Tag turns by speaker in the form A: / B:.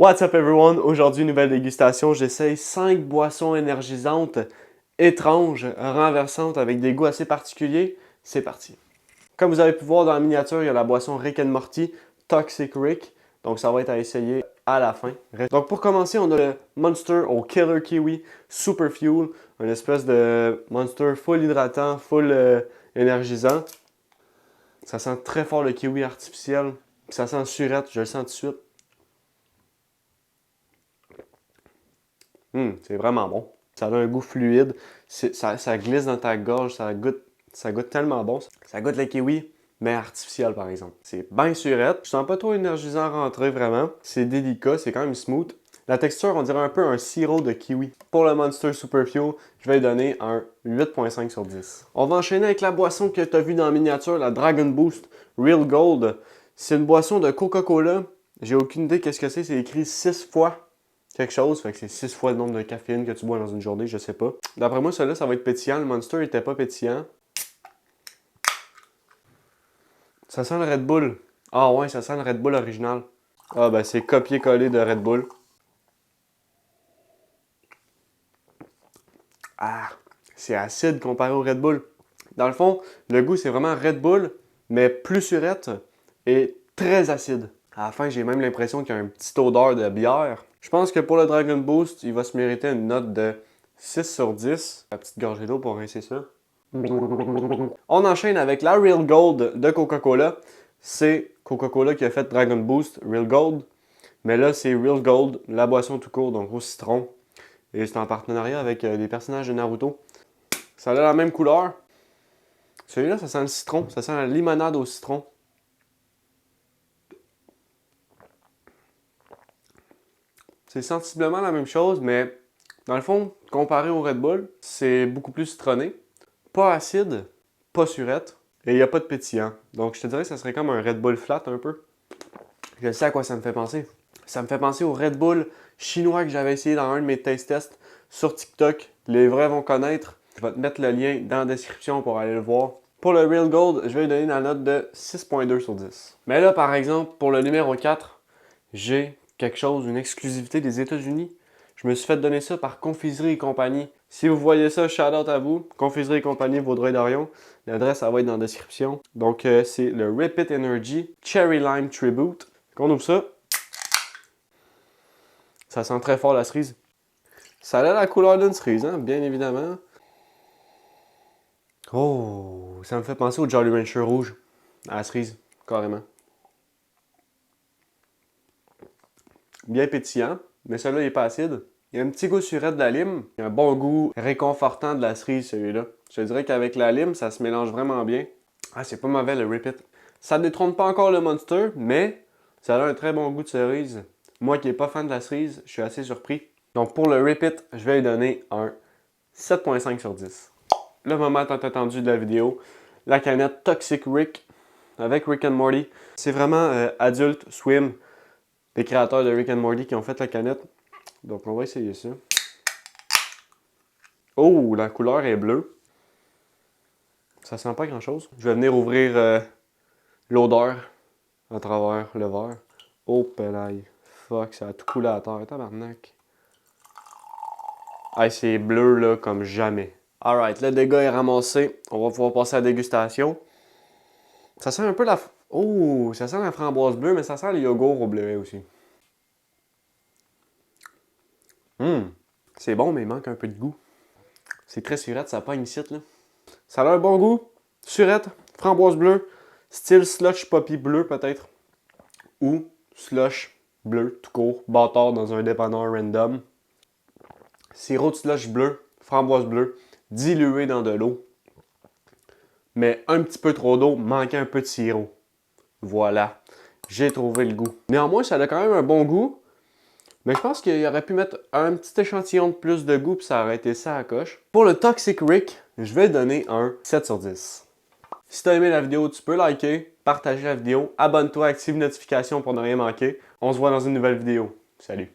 A: What's up everyone? Aujourd'hui, nouvelle dégustation. J'essaye 5 boissons énergisantes, étranges, renversantes, avec des goûts assez particuliers. C'est parti. Comme vous avez pu voir dans la miniature, il y a la boisson Rick and Morty, Toxic Rick. Donc ça va être à essayer à la fin. Donc pour commencer, on a le Monster au Killer Kiwi Super Fuel. Une espèce de Monster full hydratant, full énergisant. Ça sent très fort le kiwi artificiel. Ça sent surette, je le sens tout de suite. C'est vraiment bon. Ça a un goût fluide, ça glisse dans ta gorge, ça goûte tellement bon. Ça goûte le kiwi, mais artificiel par exemple. C'est bien surette. Je sens pas trop énergisant à rentrer vraiment. C'est délicat, c'est quand même smooth. La texture, on dirait un peu un sirop de kiwi. Pour le Monster Super Fuel, je vais lui donner un 8.5 sur 10. On va enchaîner avec la boisson que tu as vue dans la miniature, la Dragon Boost Real Gold. C'est une boisson de Coca-Cola. J'ai aucune idée qu'est-ce que c'est. C'est écrit 6 fois quelque chose, fait que c'est 6 fois le nombre de caféine que tu bois dans une journée, je sais pas. D'après moi, celui-là, ça va être pétillant. Le Monster était pas pétillant. Ça sent le Red Bull. Ah ouais, ça sent le Red Bull original. Ah ben, c'est copié-collé de Red Bull. Ah, c'est acide comparé au Red Bull. Dans le fond, le goût, c'est vraiment Red Bull, mais plus surette et très acide. À la fin, j'ai même l'impression qu'il y a une petite odeur de bière. Je pense que pour le Dragon Boost, il va se mériter une note de 6 sur 10. La petite gorgée d'eau pour rincer ça. On enchaîne avec la Real Gold de Coca-Cola. C'est Coca-Cola qui a fait Dragon Boost Real Gold. Mais là, c'est Real Gold, la boisson tout court, donc au citron. Et c'est en partenariat avec des personnages de Naruto. Ça a la même couleur. Celui-là, ça sent le citron. Ça sent la limonade au citron. C'est sensiblement la même chose, mais dans le fond, comparé au Red Bull, c'est beaucoup plus citronné. Pas acide, pas surette, et il n'y a pas de pétillant. Donc je te dirais que ça serait comme un Red Bull flat un peu. Je sais à quoi ça me fait penser. Ça me fait penser au Red Bull chinois que j'avais essayé dans un de mes taste tests sur TikTok. Les vrais vont connaître. Je vais te mettre le lien dans la description pour aller le voir. Pour le Real Gold, je vais lui donner la note de 6.2 sur 10. Mais là, par exemple, pour le numéro 4, j'ai quelque chose, une exclusivité des États-Unis. Je me suis fait donner ça par Confiserie et compagnie. Si vous voyez ça, shout out à vous. Confiserie et compagnie, Vaudreuil-Dorion. L'adresse, ça va être dans la description. Donc, c'est le Rip It Energy Cherry Lime Tribute. On ouvre ça. Ça sent très fort la cerise. Ça a la couleur d'une cerise, hein, bien évidemment. Oh, ça me fait penser au Jolly Rancher rouge. À la cerise, carrément. Bien pétillant, mais celui-là, il n'est pas acide. Il y a un petit goût surette de la lime. Il y a un bon goût réconfortant de la cerise, celui-là. Je te dirais qu'avec la lime, ça se mélange vraiment bien. Ah, c'est pas mauvais, le Rip It. Ça ne détrône pas encore le Monster, mais ça a un très bon goût de cerise. Moi qui n'ai pas fan de la cerise, je suis assez surpris. Donc pour le Rip It, je vais lui donner un 7.5 sur 10. Le moment tant attendu de la vidéo, la canette Toxic Rick avec Rick and Morty. C'est vraiment Adult Swim, les créateurs de Rick and Morty qui ont fait la canette. Donc on va essayer ça. Oh, la couleur est bleue. Ça sent pas grand chose. Je vais venir ouvrir l'odeur à travers le verre. Oh, pelaille. Fuck, ça a tout coulé à terre. Tabarnak. Ah, c'est bleu là comme jamais. Alright, le dégât est ramassé. On va pouvoir passer à la dégustation. Ça sent un peu la... Oh, ça sent la framboise bleue, mais ça sent le yogourt au bleuet aussi. C'est bon, mais il manque un peu de goût. C'est très surette, ça pogne ici, là. Ça a un bon goût. Surette, framboise bleue, style slush poppy bleu peut-être. Ou slush bleu, tout court, bâtard dans un dépanneur random. Sirop de slush bleu, framboise bleue, dilué dans de l'eau. Mais un petit peu trop d'eau, manquait un peu de sirop. Voilà, j'ai trouvé le goût. Néanmoins, ça a quand même un bon goût. Mais je pense qu'il aurait pu mettre un petit échantillon de plus de goût puis ça aurait été ça à coche. Pour le Toxic Rick, je vais donner un 7 sur 10. Si tu as aimé la vidéo, tu peux liker, partager la vidéo, abonne-toi, active les notifications pour ne rien manquer. On se voit dans une nouvelle vidéo. Salut!